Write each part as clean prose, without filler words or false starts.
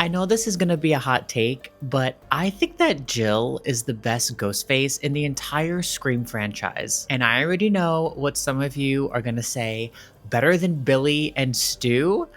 I know this is gonna be a hot take, but I think that Jill is the best Ghostface in the entire Scream franchise. And I already know what some of you are gonna say, better than Billy and Stu?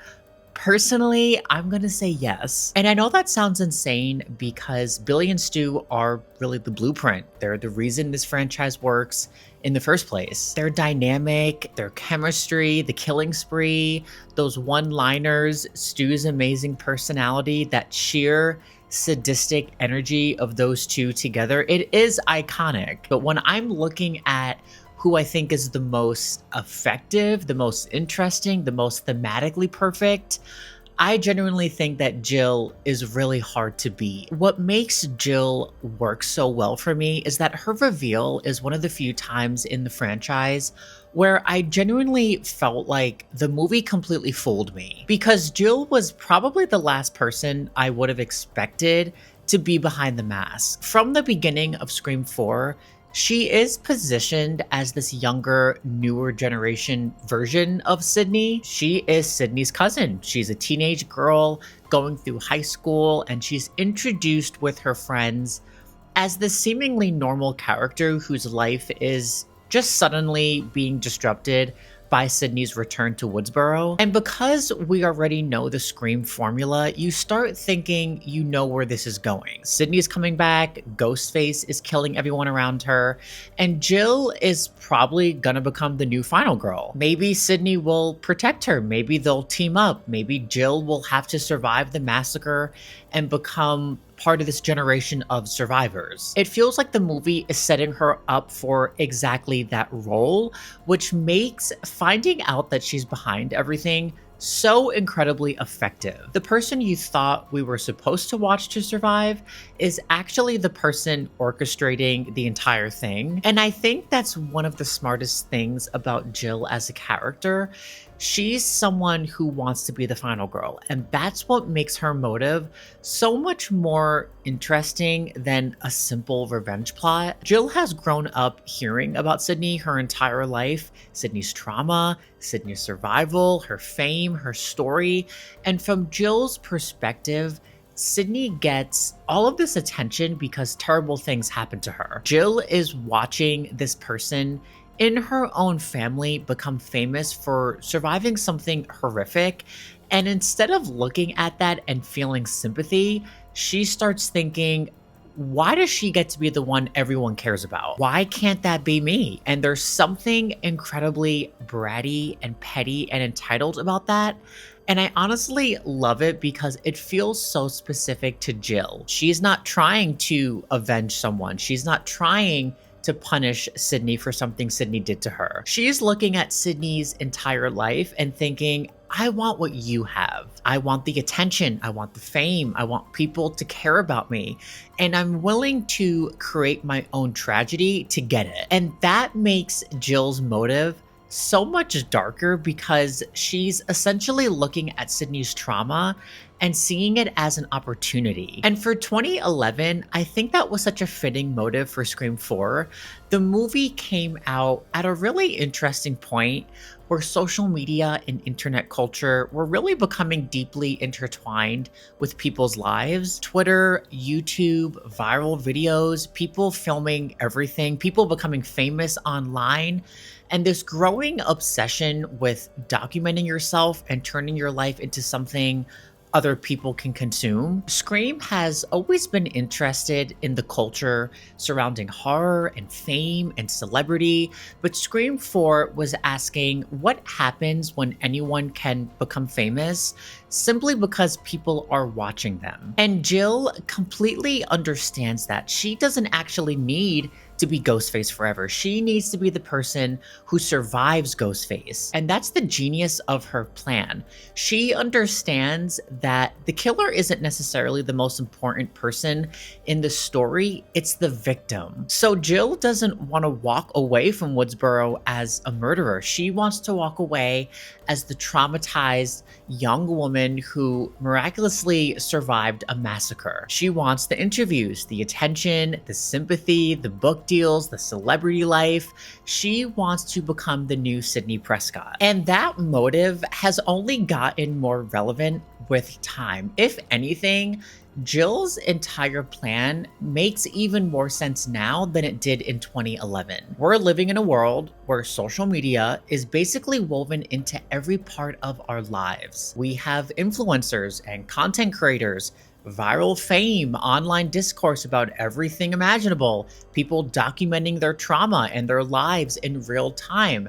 Personally, I'm gonna say yes. And I know that sounds insane because Billy and Stu are really the blueprint. They're the reason this franchise works in the first place. Their dynamic, their chemistry, the killing spree, those one-liners, Stu's amazing personality, that sheer sadistic energy of those two together, it is iconic. But when I'm looking at who I think is the most effective, the most interesting, the most thematically perfect, I genuinely think that Jill is really hard to beat. What makes Jill work so well for me is that her reveal is one of the few times in the franchise where I genuinely felt like the movie completely fooled me. Because Jill was probably the last person I would have expected to be behind the mask. From the beginning of Scream 4, she is positioned as this younger, newer generation version of Sydney. She is Sydney's cousin. She's a teenage girl going through high school, and she's introduced with her friends as the seemingly normal character whose life is just suddenly being disrupted by Sydney's return to Woodsboro. And because we already know the Scream formula, you start thinking you know where this is going. Sydney's coming back, Ghostface is killing everyone around her, and Jill is probably gonna become the new final girl. Maybe Sydney will protect her, maybe they'll team up, maybe Jill will have to survive the massacre and become part of this generation of survivors. It feels like the movie is setting her up for exactly that role, which makes finding out that she's behind everything so incredibly effective. The person you thought we were supposed to watch to survive is actually the person orchestrating the entire thing. And I think that's one of the smartest things about Jill as a character. She's someone who wants to be the final girl, and that's what makes her motive so much more interesting than a simple revenge plot. Jill has grown up hearing about Sydney her entire life, Sydney's trauma, Sydney's survival, her fame, her story, and from Jill's perspective, Sydney gets all of this attention because terrible things happen to her. Jill is watching this person in her own family become famous for surviving something horrific. And instead of looking at that and feeling sympathy, she starts thinking, why does she get to be the one everyone cares about? Why can't that be me? And there's something incredibly bratty and petty and entitled about that. And I honestly love it because it feels so specific to Jill. She's not trying to avenge someone. She's not trying to punish Sydney for something Sydney did to her. She's looking at Sydney's entire life and thinking, I want what you have. I want the attention. I want the fame. I want people to care about me. And I'm willing to create my own tragedy to get it. And that makes Jill's motive so much darker because she's essentially looking at Sydney's trauma and seeing it as an opportunity. And for 2011, I think that was such a fitting motive for Scream 4. The movie came out at a really interesting point where social media and internet culture were really becoming deeply intertwined with people's lives. Twitter, YouTube, viral videos, people filming everything, people becoming famous online, and this growing obsession with documenting yourself and turning your life into something other people can consume. Scream has always been interested in the culture surrounding horror and fame and celebrity, but Scream 4 was asking what happens when anyone can become famous simply because people are watching them. And Jill completely understands that. She doesn't actually need to be Ghostface forever. She needs to be the person who survives Ghostface. And that's the genius of her plan. She understands that the killer isn't necessarily the most important person in the story, it's the victim. So Jill doesn't want to walk away from Woodsboro as a murderer. She wants to walk away as the traumatized young woman who miraculously survived a massacre. She wants the interviews, the attention, the sympathy, the book deals, the celebrity life. She wants to become the new Sydney Prescott. And that motive has only gotten more relevant with time. If anything, Jill's entire plan makes even more sense now than it did in 2011. We're living in a world where social media is basically woven into every part of our lives. We have influencers and content creators, viral fame, online discourse about everything imaginable, people documenting their trauma and their lives in real time,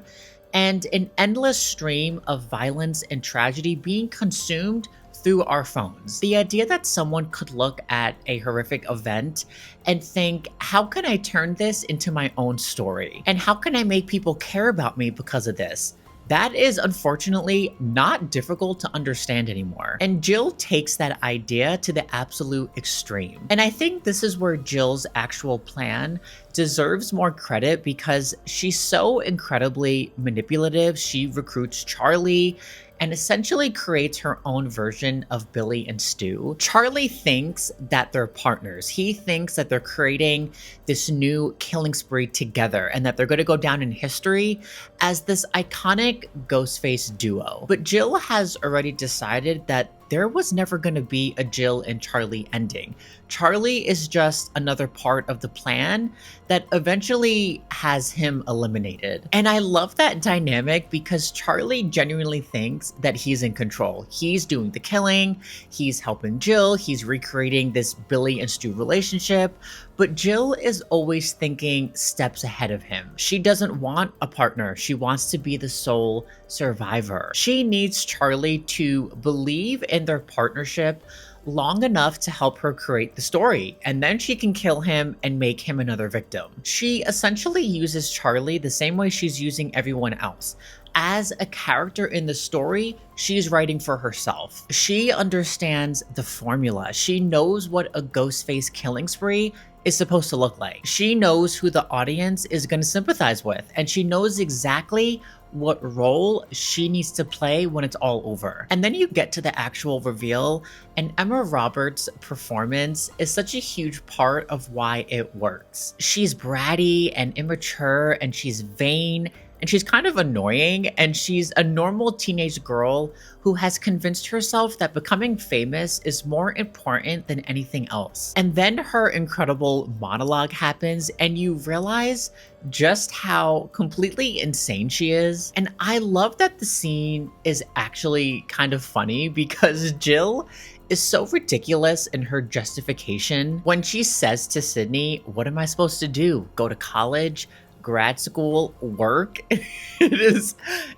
and an endless stream of violence and tragedy being consumed through our phones. The idea that someone could look at a horrific event and think, how can I turn this into my own story? And how can I make people care about me because of this? That is unfortunately not difficult to understand anymore. And Jill takes that idea to the absolute extreme. And I think this is where Jill's actual plan deserves more credit because she's so incredibly manipulative. She recruits Charlie and essentially creates her own version of Billy and Stu. Charlie thinks that they're partners. He thinks that they're creating this new killing spree together and that they're going to go down in history as this iconic Ghostface duo. But Jill has already decided that there was never going to be a Jill and Charlie ending. Charlie is just another part of the plan that eventually has him eliminated. And I love that dynamic because Charlie genuinely thinks that he's in control. He's doing the killing, he's helping Jill, he's recreating this Billy and Stu relationship, but Jill is always thinking steps ahead of him. She doesn't want a partner. She wants to be the sole survivor. She needs Charlie to believe in their partnership long enough to help her create the story, and then she can kill him and make him another victim. She essentially uses Charlie the same way she's using everyone else. As a character in the story, she's writing for herself. She understands the formula. She knows what a Ghostface killing spree is supposed to look like. She knows who the audience is going to sympathize with, and she knows exactly what role she needs to play when it's all over. And then you get to the actual reveal, and Emma Roberts' performance is such a huge part of why it works. She's bratty and immature, and she's vain, and she's kind of annoying, and she's a normal teenage girl who has convinced herself that becoming famous is more important than anything else. And then her incredible monologue happens, and you realize just how completely insane she is. And I love that the scene is actually kind of funny because Jill is so ridiculous in her justification when she says to Sydney, "What am I supposed to do? Go to college? Grad school? Work?" It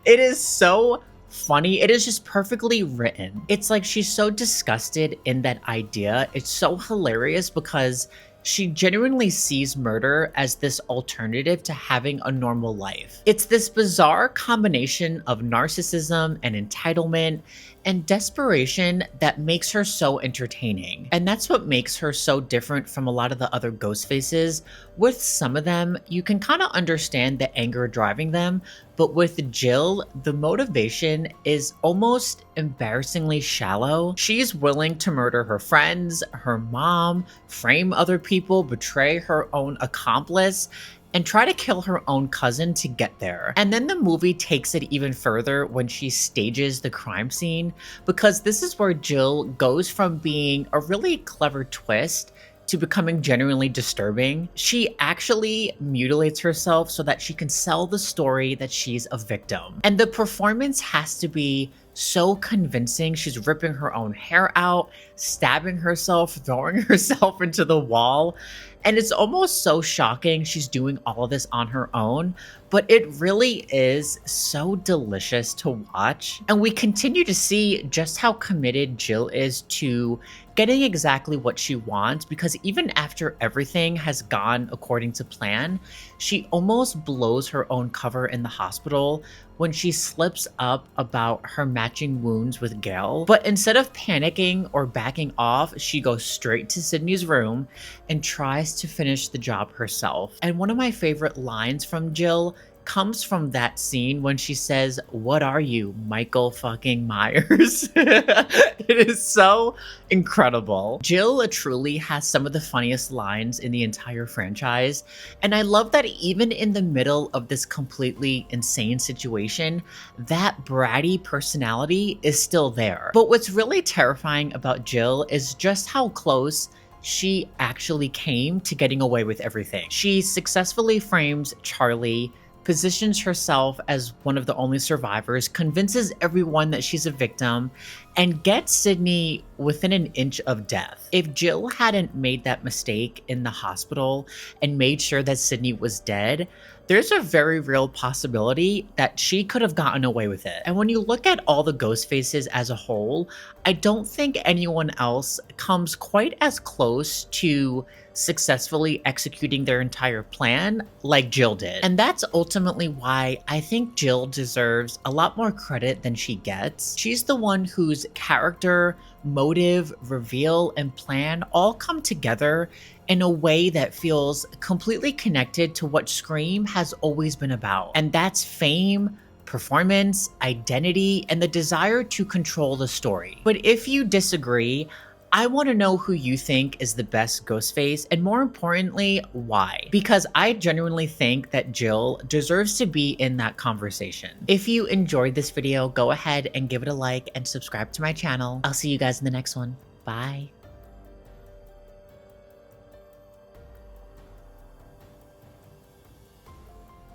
is so funny. It is just perfectly written. It's like she's so disgusted in that idea. It's so hilarious because she genuinely sees murder as this alternative to having a normal life. It's this bizarre combination of narcissism and entitlement and desperation that makes her so entertaining. And that's what makes her so different from a lot of the other Ghostfaces. With some of them, you can kind of understand the anger driving them, but with Jill, the motivation is almost embarrassingly shallow. She's willing to murder her friends, her mom, frame other people, betray her own accomplice, and try to kill her own cousin to get there. And then the movie takes it even further when she stages the crime scene, because this is where Jill goes from being a really clever twist to becoming genuinely disturbing. She actually mutilates herself so that she can sell the story that she's a victim. And the performance has to be so convincing. She's ripping her own hair out, stabbing herself, throwing herself into the wall. And it's almost so shocking she's doing all of this on her own, but it really is so delicious to watch. And we continue to see just how committed Jill is to getting exactly what she wants, because even after everything has gone according to plan, she almost blows her own cover in the hospital when she slips up about her matching wounds with Gail. But instead of panicking or backing off, she goes straight to Sydney's room and tries to finish the job herself. And one of my favorite lines from Jill comes from that scene when she says, "What are you, Michael fucking Myers?" It is so incredible. Jill truly has some of the funniest lines in the entire franchise, and I love that even in the middle of this completely insane situation, that bratty personality is still there. But what's really terrifying about Jill is just how close she actually came to getting away with everything. She successfully frames Charlie, positions herself as one of the only survivors, convinces everyone that she's a victim, and gets Sydney within an inch of death. If Jill hadn't made that mistake in the hospital and made sure that Sydney was dead, there's a very real possibility that she could have gotten away with it. And when you look at all the Ghostfaces as a whole, I don't think anyone else comes quite as close to successfully executing their entire plan like Jill did. And that's ultimately why I think Jill deserves a lot more credit than she gets. She's the one whose character, motive, reveal, and plan all come together in a way that feels completely connected to what Scream has always been about. And that's fame, performance, identity, and the desire to control the story. But if you disagree, I want to know who you think is the best Ghostface, and more importantly, why? Because I genuinely think that Jill deserves to be in that conversation. If you enjoyed this video, go ahead and give it a like and subscribe to my channel. I'll see you guys in the next one. Bye.